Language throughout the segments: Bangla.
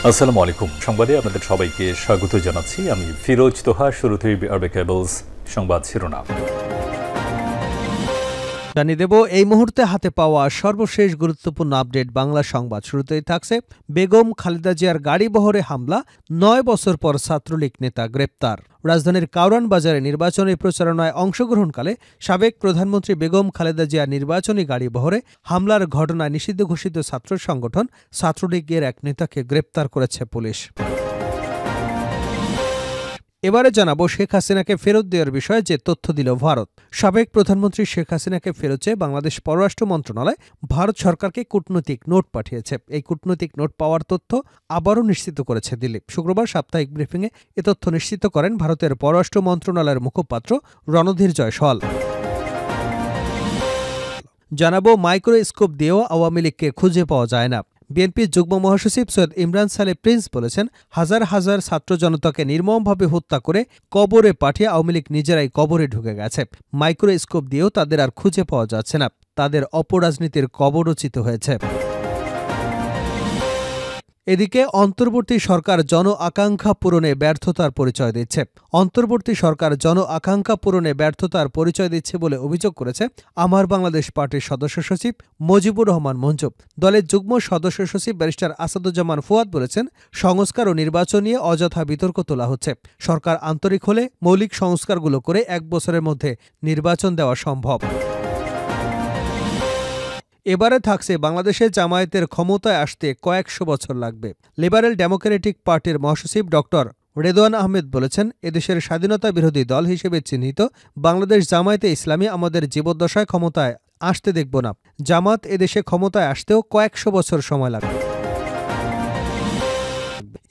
আসসালামু আলাইকুম। সংবাদে আপনাদের সবাইকে স্বাগত জানাচ্ছি। আমি ফিরোজ তোহা। শুরুতেই আরবে কেবলস সংবাদ শিরোনাম জানিয়ে দেব এই মুহূর্তে হাতে পাওয়া সর্বশেষ গুরুত্বপূর্ণ আপডেট বাংলা সংবাদ। শুরুতেই থাকছে বেগম খালেদা জিয়ার গাড়িবহরে হামলা, ৯ বছর পর ছাত্রলীগ নেতা গ্রেপ্তার। রাজধানীর কাউরান বাজারে নির্বাচনী প্রচারণায় অংশগ্রহণকালে সাবেক প্রধানমন্ত্রী বেগম খালেদা জিয়ার নির্বাচনী গাড়িবহরে হামলার ঘটনায় নিষিদ্ধ ঘোষিত ছাত্র সংগঠন ছাত্রলীগের এক নেতাকে গ্রেপ্তার করেছে পুলিশ। এবারে জানাবো শেখ হাসিনাকে ফেরত দেওয়ার বিষয়ে যে তথ্য দিল ভারত। সাবেক প্রধানমন্ত্রী শেখ হাসিনাকে ফেরত চেয়ে বাংলাদেশ পররাষ্ট্র মন্ত্রণালয় ভারত সরকারকে কূটনৈতিক নোট পাঠিয়েছে। এই কূটনৈতিক নোট পাওয়ার তথ্য আবারও নিশ্চিত করেছে দিল্লি। শুক্রবার সাপ্তাহিক ব্রিফিংয়ে এ তথ্য নিশ্চিত করেন ভারতের পররাষ্ট্র মন্ত্রণালয়ের মুখপাত্র রণধীর জয়সওয়াল। জানাবো মাইক্রোস্কোপ দিয়েও আওয়ামী লীগকে খুঁজে পাওয়া যায় না। বিএনপির যুগ্ম মহাসচিব সৈয়দ ইমরান সালেহ প্রিন্স বলেছেন, হাজার হাজার ছাত্র জনতাকে নির্মমভাবে হত্যা করে কবরে পাঠিয়ে আওয়ামী লীগ নিজেরাই কবরে ঢুকে গেছে। মাইক্রোস্কোপ দিয়েও তাদের আর খুঁজে পাওয়া যাচ্ছে না। তাদের অপরাজনীতির কবরচিত হয়েছে। এদিকে অন্তর্বর্তী সরকার জন আকাঙ্ক্ষা পূরণে ব্যর্থতার পরিচয় দিচ্ছে। অন্তর্বর্তী সরকার জন আকাঙ্ক্ষা পূরণে ব্যর্থতার পরিচয় দিচ্ছে বলে অভিযোগ করেছে আমার বাংলাদেশ পার্টির সদস্য সচিব মজিবুর রহমান মঞ্জু। দলের যুগ্ম সদস্য সচিব ব্যারিস্টার আসাদুজ্জামান ফুয়াদ বলেছেন, সংস্কার ও নির্বাচন নিয়ে অযথা বিতর্ক তোলা হচ্ছে। সরকার আন্তরিক হলে মৌলিক সংস্কারগুলো করে ১ বছরের মধ্যে নির্বাচন দেওয়া সম্ভব। এবারে থাকছে বাংলাদেশে জামায়াতের ক্ষমতায় আসতে কয়েকশো বছর লাগবে। লিবারেল ডেমোক্রেটিক পার্টির মহাসচিব ডক্টর রেদওয়ান আহমেদ বলেছেন, এদেশের স্বাধীনতা বিরোধী দল হিসেবে চিহ্নিত বাংলাদেশ জামায়াতে ইসলামী আমাদের জীবদ্দশায় ক্ষমতায় আসতে দেখব না। জামাত এদেশে ক্ষমতায় আসতেও কয়েকশো বছর সময় লাগবে।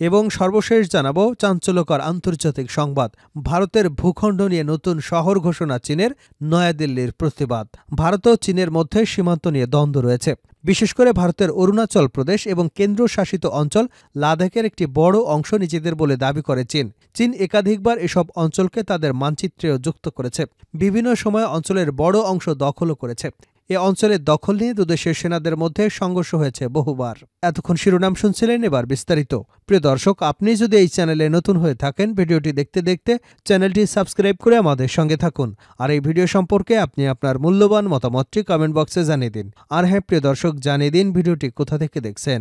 এবং সর্বশেষ জানাবো চাঞ্চল্যকর আন্তর্জাতিক সংবাদ। ভারতের ভূখণ্ড নিয়ে নতুন শহর ঘোষণা চীনের, নয়াদিল্লির প্রতিবাদ। ভারত ও চীনের মধ্যে সীমান্ত নিয়ে দ্বন্দ্ব রয়েছে। বিশেষ করে ভারতের অরুণাচল প্রদেশ এবং কেন্দ্রশাসিত অঞ্চল লাদাখের একটি বড় অংশ নিজেদের বলে দাবি করে চীন। চীন একাধিকবার এসব অঞ্চলকে তাদের মানচিত্রেও যুক্ত করেছে। বিভিন্ন সময় অঞ্চলের বড় অংশ দখলও করেছে। এ অঞ্চলের দখল নিয়ে দুদেশের সেনাদের মধ্যে সংঘর্ষ হয়েছে বহুবার। এতক্ষণ শিরোনাম শুনছিলেন, এবার বিস্তারিত। প্রিয় দর্শক, আপনি যদি এই চ্যানেলে নতুন হয়ে থাকেন, ভিডিওটি দেখতে দেখতে চ্যানেলটি সাবস্ক্রাইব করে আমাদের সঙ্গে থাকুন। আর এই ভিডিও সম্পর্কে আপনি আপনার মূল্যবান মতামতটি কমেন্ট বক্সে জানিয়ে দিন। আর হ্যাঁ প্রিয় দর্শক, জানিয়ে দিন ভিডিওটি কোথা থেকে দেখছেন।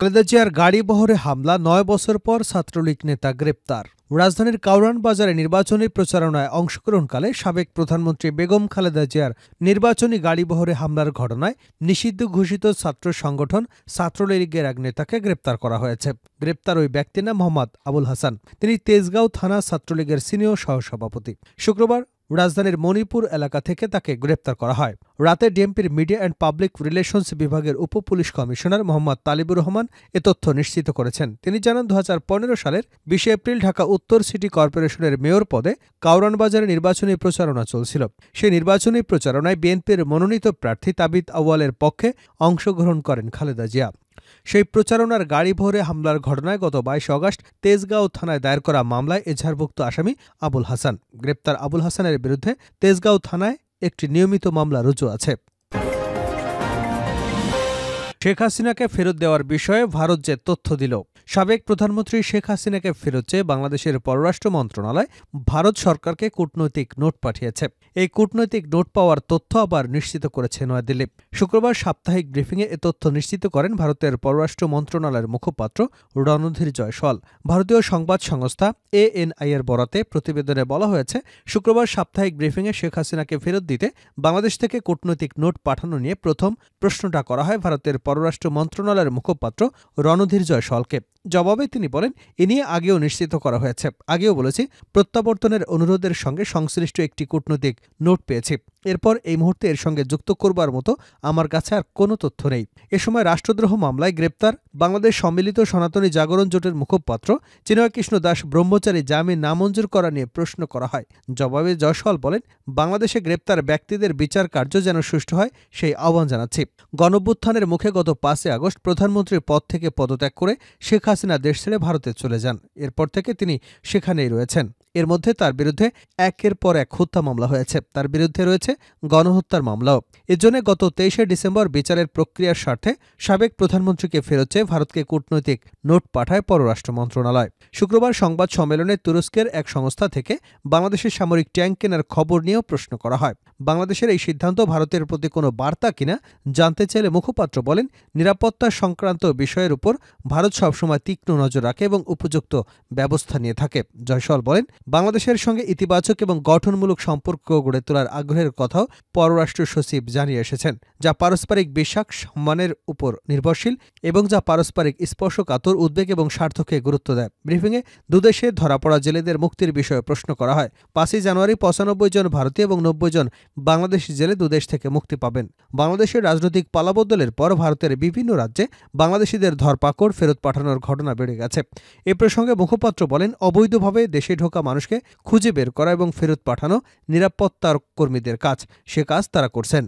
খালেদা জিয়ার গাড়িবহরে হামলা, ৯ বছর পর ছাত্রলীগ নেতা গ্রেপ্তার। রাজধানীর কাউরান বাজারে নির্বাচনী প্রচারণায় অংশগ্রহণকালে সাবেক প্রধানমন্ত্রী বেগম খালেদা জিয়ার নির্বাচনী গাড়িবহরে হামলার ঘটনায় নিষিদ্ধ ঘোষিত ছাত্র সংগঠন ছাত্রলীগের এক নেতাকে গ্রেপ্তার করা হয়েছে। গ্রেপ্তার ওই ব্যক্তির নাম মোহাম্মদ আবুল হাসান। তিনি তেজগাঁও থানা ছাত্রলীগের সিনিয়র সহসভাপতি। শুক্রবার রাজধানীর মণিপুর এলাকা থেকে তাকে গ্রেপ্তার করা হয়। রাতে ডিএমপির মিডিয়া অ্যান্ড পাবলিক রিলেশনস বিভাগের উপপুলিশ কমিশনার মোহাম্মদ তালিবুর রহমান এ তথ্য নিশ্চিত করেছেন। তিনি জানান, ২০১৫ সালের ২০ এপ্রিল ঢাকা উত্তর সিটি কর্পোরেশনের মেয়র পদে কাউরান বাজারে নির্বাচনী প্রচারণা চলছিল। সেই নির্বাচনী প্রচারণায় বিএনপির মনোনীত প্রার্থী তাবিদ আউয়ালের পক্ষে অংশগ্রহণ করেন খালেদা জিয়া। সেই প্রচারণার গাড়িবহরে হামলার ঘটনায় গত ২২ আগস্ট তেজগাঁও থানায় দায়ের করা মামলায় এজাহারভুক্ত আসামি আবুল হাসান। গ্রেপ্তার আবুল হাসানের বিরুদ্ধে তেজগাঁও থানায় একটি নিয়মিত মামলা রুজু আছে। শেখ হাসিনাকে ফেরত দেওয়ার বিষয়ে ভারত যে তথ্য দিল। সাবেক প্রধানমন্ত্রী শেখ হাসিনাকে ফেরত চেয়ে বাংলাদেশের পররাষ্ট্র মন্ত্রণালয় ভারত সরকারকে কূটনৈতিক নোট পাঠিয়েছে। এই কূটনৈতিক নোট পাওয়ার তথ্য আবার নিশ্চিত করেছে নয়াদিল্লি। শুক্রবার সাপ্তাহিক ব্রিফিংয়ে এ তথ্য নিশ্চিত করেন ভারতের পররাষ্ট্র মন্ত্রণালয়ের মুখপাত্র রণধীর জয়সওয়াল। ভারতীয় সংবাদ সংস্থা ANI এর বরাতে প্রতিবেদনে বলা হয়েছে, শুক্রবার সাপ্তাহিক ব্রিফিংয়ে শেখ হাসিনাকে ফেরত দিতে বাংলাদেশ থেকে কূটনৈতিক নোট পাঠানো নিয়ে প্রথম প্রশ্নটা করা হয় ভারতের পররাষ্ট্র মন্ত্রণালয়ের মুখপাত্র রণধীর জয়সওয়ালকে। জবাবে তিনি বলেন, এ নিয়ে আগেও নিশ্চিত করা হয়েছে। আগেও বলেছি, প্রত্যাবর্তনের অনুরোধের সঙ্গে সংশ্লিষ্ট একটি কূটনৈতিক নোট পেয়েছি। এরপর এই মুহূর্তে এর সঙ্গে যুক্ত করবার মতো আমার কাছে আর কোনো তথ্য নেই। এ সময় রাষ্ট্রদ্রোহ মামলায় গ্রেপ্তার বাংলাদেশ সম্মিলিত সনাতনী জাগরণ জোটের মুখপাত্র চিন্ময় কৃষ্ণ দাস ব্রহ্মচারী জামিন নামঞ্জুর করা নিয়ে প্রশ্ন করা হয়। জবাবে জয়সওয়াল বলেন, বাংলাদেশে গ্রেপ্তার ব্যক্তিদের বিচার কার্য যেন সুষ্ঠু হয় সেই আহ্বান জানাচ্ছি। গণঅভ্যুত্থানের মুখে গত গত ৫ আগস্ট প্রধানমন্ত্রীর পদ থেকে পদত্যাগ করে শেখ হাসিনা দেশ ছেড়ে ভারতে চলে যান। এরপর থেকে তিনি সেখানেই রয়েছেন। এর মধ্যে তার বিরুদ্ধে একের পর এক হত্যা মামলা হয়েছে। তার বিরুদ্ধে রয়েছে গণহত্যার মামলাও। এজন্য গত ২৩ ডিসেম্বর বিচারের প্রক্রিয়ার স্বার্থে সাবেক প্রধানমন্ত্রীকে ফেরত চেয়ে ভারতকে কূটনৈতিক নোট পাঠায় পররাষ্ট্র মন্ত্রণালয়। শুক্রবার সংবাদ সম্মেলনে তুরস্কের এক সংস্থা থেকে বাংলাদেশের সামরিক ট্যাঙ্ক কেনার খবর নিয়েও প্রশ্ন করা হয়। বাংলাদেশের এই সিদ্ধান্ত ভারতের প্রতি কোনো বার্তা কিনা জানতে চাইলে মুখপাত্র বলেন, নিরাপত্তা সংক্রান্ত বিষয়ের উপর ভারত সবসময় তীক্ষ্ণ নজর রাখে এবং উপযুক্ত ব্যবস্থা নিয়ে থাকে। জয়সওয়াল বলেন, বাংলাদেশের সঙ্গে ইতিবাচক এবং গঠনমূলক সম্পর্ক গড়ে তোলার আগ্রহের কথাও পররাষ্ট্র সচিব জানিয়ে এসেছেন, যা পারস্পরিক বিশ্বাস সম্মানের উপর নির্ভরশীল এবং যা পারস্পরিক স্পর্শকাতর উদ্বেগ এবং স্বার্থকে গুরুত্ব দেয়। ব্রিফিংয়ে দুদেশে ধরা পড়া জেলেদের মুক্তির বিষয়ে প্রশ্ন করা হয়। ৫ জানুয়ারি ৯৫ জন ভারতীয় এবং ৯০ জন বাংলাদেশি জেলে দুদেশ থেকে মুক্তি পাবেন। বাংলাদেশের রাজনৈতিক পালাবদলের পর ভারতের বিভিন্ন রাজ্যে বাংলাদেশিদের ধরপাকড়, ফেরত পাঠানোর ঘটনা বেড়ে গেছে। এ প্রসঙ্গে মুখপাত্র বলেন, অবৈধভাবে দেশে ঢোকা মানুষকে খুঁজে বের করা এবং ফেরত পাঠানো নিরাপত্তার কর্মীদের কাজ। সে কাজ তারা করছেন।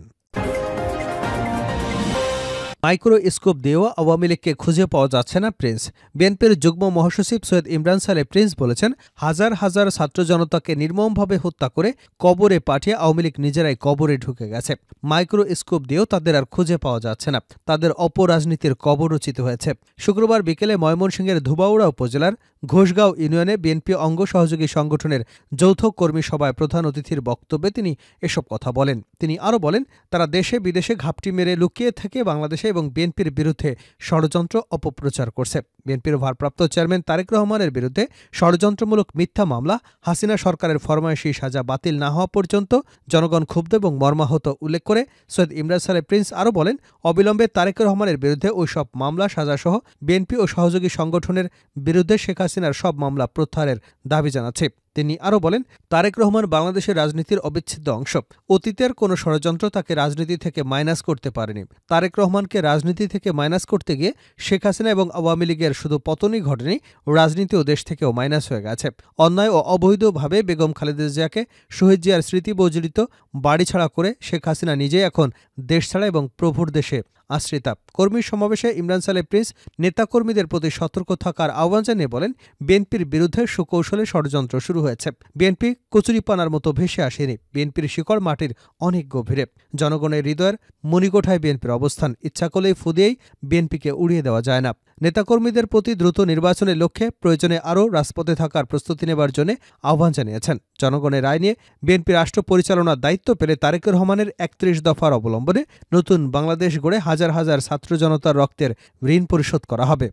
মাইক্রোস্কোপ দিয়েও আওয়ামী লীগকে খুঁজে পাওয়া যাচ্ছে না প্রিন্স। বিএনপির যুগ্ম মহাসচিব সৈয়দ ইমরান সালে প্রিন্স বলেছেন, হাজার হাজার ছাত্র জনতাকে নির্মমভাবে হত্যা করে কবরে পাঠিয়ে আওয়ামী লীগ নিজেরাই কবরে ঢুকে গেছে। মাইক্রোস্কোপ দিয়েও তাদের আর খুঁজে পাওয়া যাচ্ছে না। তাদের অপরাজনীতির কবর রচিত হয়েছে। শুক্রবার বিকেলে ময়মনসিংহের ধুবাউড়া উপজেলার ঘোষগাঁও ইউনিয়নে বিএনপি অঙ্গ সহযোগী সংগঠনের যৌথ কর্মী সভায় প্রধান অতিথির বক্তব্যে তিনি এসব কথা বলেন। তিনি আরও বলেন, তারা দেশে বিদেশে ঘাপটি মেরে লুকিয়ে থেকে বাংলাদেশে এবং বিএনপির বিরুদ্ধে ষড়যন্ত্র অপপ্রচার করছে। বিএনপির ভারপ্রাপ্ত চেয়ারম্যান তারেক রহমানের বিরুদ্ধে ষড়যন্ত্রমূলক মিথ্যা মামলা, হাসিনা সরকারের ফরমায়েশি সাজা বাতিল না হওয়া পর্যন্ত জনগণ ক্ষুব্ধ এবং মর্মাহত উল্লেখ করে সৈয়দ ইমরান সালে প্রিন্স আরও বলেন, অবিলম্বে তারেক রহমানের বিরুদ্ধে ওই সব মামলা সাজাসহ বিএনপি ও সহযোগী সংগঠনের বিরুদ্ধে শেখ হাসিনার সব মামলা প্রত্যাহারের দাবি জানাচ্ছে। তিনি আরও বলেন, তারেক রহমান বাংলাদেশের রাজনীতির অবিচ্ছেদ্য অংশ। অতীতের কোনো ষড়যন্ত্র তাকে রাজনীতি থেকে মাইনাস করতে পারেনি। তারেক রহমানকে রাজনীতি থেকে মাইনাস করতে গিয়ে শেখ হাসিনা এবং আওয়ামী লীগের শুধু পতনই ঘটেনি, রাজনীতি ও দেশ থেকেও মাইনাস হয়ে গেছে। অন্যায় ও অবৈধভাবে বেগম খালেদা জিয়াকে শহীদ জিয়ার স্মৃতি বজড়িত বাড়ি ছাড়া করে শেখ হাসিনা নিজেই এখন দেশ ছাড়া এবং প্রভুর দেশে আশ্রিতা। কর্মী সমাবেশে ইমরান সালে প্রিন্স নেতাকর্মীদের প্রতি সতর্ক থাকার আহ্বান জানিয়ে বলেন, বিএনপির বিরুদ্ধে সুকৌশলে ষড়যন্ত্র শুরু হয়েছে। বিএনপি কচুরিপানার মতো ভেসে আসেনি। বিএনপির শিকড় মাটির অনেক গভীরে। জনগণের হৃদয়ের মণিকোঠায় বিএনপির অবস্থান। ইচ্ছা করলেই ফু দিয়েই বিএনপিকে উড়িয়ে দেওয়া যায় না। নেতাকর্মীদের প্রতি দ্রুত নির্বাচনের লক্ষ্যে প্রয়োজনে আরও রাজপথে থাকার প্রস্তুতি নেবার জন্য আহ্বান জানিয়েছেন। জনগণের রায় নিয়ে বিএনপি রাষ্ট্র পরিচালনার দায়িত্ব পেলে তারেক রহমানের ৩১ দফার অবলম্বনে নতুন বাংলাদেশ গড়ে হাজার হাজার ছাত্র জনতার রক্তের ঋণ পরিশোধ করা হবে।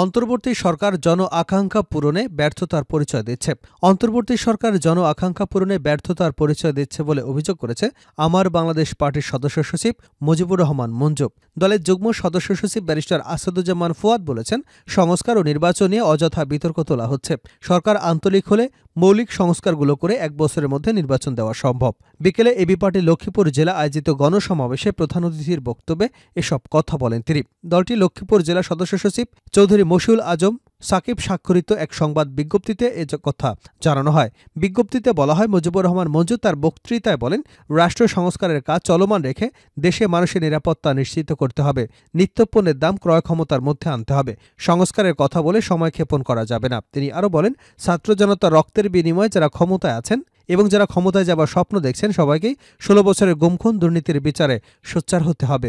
অন্তর্বর্তী সরকার জন আকাঙ্ক্ষা পূরণে ব্যর্থতার পরিচয় দিচ্ছে। অন্তর্বর্তী সরকার জন আকাঙ্ক্ষা পূরণে ব্যর্থতার পরিচয় দিচ্ছে বলে অভিযোগ করেছে আমার বাংলাদেশ পার্টির সদস্য সচিব মুজিবুর রহমান মঞ্জু। দলের যুগ্ম সদস্য সচিব ব্যারিস্টার আসাদুজ্জামান ফুয়াদ বলেছেন, সংস্কার ও নির্বাচন নিয়ে অযথা বিতর্ক তোলা হচ্ছে। সরকার আন্তরিক হলে মৌলিক সংস্কারগুলো করে ১ বছরের মধ্যে নির্বাচন দেওয়া সম্ভব। বিকেলে এবি পার্টি লক্ষ্মীপুর জেলা আয়োজিত গণসমাবেশে প্রধান অতিথির বক্তব্যে এসব কথা বলেন তিনি। দলটি লক্ষ্মীপুর জেলা সদস্য সচিব চৌধুরী মশিউল আজম সাকিব স্বাক্ষরিত এক সংবাদ বিজ্ঞপ্তিতে এ কথা জানানো হয়। বিজ্ঞপ্তিতে বলা হয়, মুজিবুর রহমান মঞ্জু তার বক্তৃতায় বলেন, রাষ্ট্র সংস্কারের কাজ চলমান রেখে দেশে মানুষের নিরাপত্তা নিশ্চিত করতে হবে। নিত্যপণ্যের দাম ক্রয় ক্ষমতার মধ্যে আনতে হবে। সংস্কারের কথা বলে সময় ক্ষেপণ করা যাবে না। তিনি আরও বলেন, ছাত্র জনতার রক্তের বিনিময়ে যারা ক্ষমতায় আছেন এবং যারা ক্ষমতায় যাবার স্বপ্ন দেখছেন সবাইকেই ১৬ বছরের গুমখুন দুর্নীতির বিচারে সোচ্চার হতে হবে।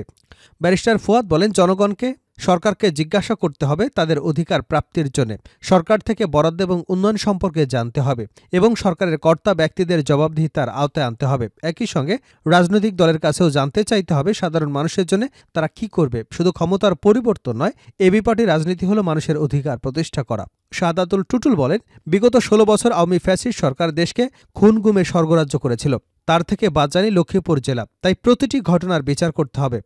ব্যারিস্টার ফুয়াদ বলেন, জনগণকে সরকারকে জিজ্ঞাসা করতে হবে তাদের অধিকার প্রাপ্তির জন্য। সরকার থেকে বরাদ্দ এবং উন্নয়ন সম্পর্কে জানতে হবে এবং সরকারের কর্তা ব্যক্তিদের জবাবদিহিতার আওতায় আনতে হবে। একই সঙ্গে রাজনৈতিক দলের কাছেও জানতে চাইতে হবে সাধারণ মানুষের জন্য তারা কি করবে। শুধু ক্ষমতার পরিবর্তন নয়, এবি পার্টি রাজনীতি হলো মানুষের অধিকার প্রতিষ্ঠা করা। শাহাদাতুল টুটুল বলেন, বিগত ১৬ বছর আওয়ামী ফ্যাসিস্ট সরকার দেশকে খুন গুমে স্বর্গরাজ্য করেছিল। তার থেকে বাদ যায়নি লক্ষ্মীপুর জেলা। তাই প্রতিটি ঘটনার বিচার করতে হবে।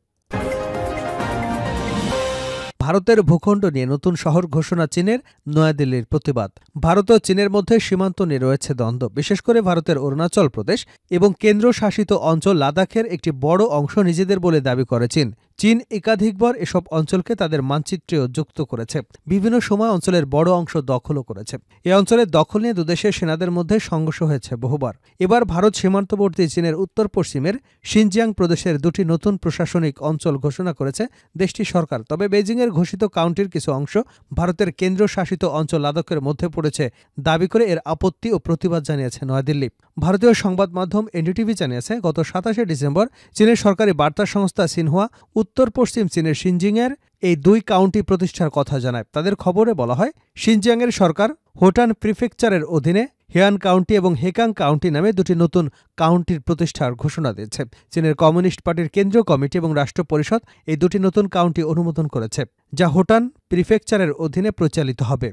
ভারতের ভূখণ্ড নিয়ে নতুন শহর ঘোষণা চীনের, নয়াদিল্লির প্রতিবাদ। ভারত ও চীনের মধ্যে সীমান্ত নিয়ে রয়েছে দ্বন্দ্ব। বিশেষ করে ভারতের অরুণাচল প্রদেশ এবং কেন্দ্রশাসিত অঞ্চল লাদাখের একটি বড় অংশ নিজেদের বলে দাবি করে চীন। চীন একাধিকবার এসব অঞ্চলকে তাদের মানচিত্রেও যুক্ত করেছে। বিভিন্ন সময় অঞ্চলের বড় অংশ দখলও করেছে। এই অঞ্চলের দখল নিয়ে দুদেশের সেনাদের মধ্যে সংঘর্ষ হয়েছে বহুবার। এবার ভারত সীমান্তবর্তী চীনের উত্তর পশ্চিমের শিনজিয়াং প্রদেশের 2টি নতুন প্রশাসনিক অঞ্চল ঘোষণা করেছে দেশটির সরকার। তবে বেজিংয়ের ঘোষিত কাউন্টির কিছু অংশ ভারতের কেন্দ্রশাসিত অঞ্চল লাদাখের মধ্যে পড়েছে দাবি করে এর আপত্তি ও প্রতিবাদ জানিয়েছে নয়াদিল্লি। ভারতীয় সংবাদ মাধ্যম এনডিটিভি জানিয়েছে, গত 27শে ডিসেম্বর চীনের সরকারি বার্তা সংস্থা সিনহুয়া উত্তর পশ্চিম চীনের শিনজিংয়ের এই 2 কাউন্টি প্রতিষ্ঠার কথা জানায়। তাদের খবরে বলা হয়, শিনজিয়াংয়ের সরকার হোটান প্রিফেকচারের অধীনে হিয়ান কাউন্টি এবং হেকাং কাউন্টি নামে 2টি নতুন কাউন্টির প্রতিষ্ঠার ঘোষণা দিয়েছে। চীনের কমিউনিস্ট পার্টির কেন্দ্রীয় কমিটি এবং রাষ্ট্র পরিষদ এই 2টি নতুন কাউন্টি অনুমোদন করেছে, যা হোটান প্রিফেকচারের অধীনে পরিচালিত হবে।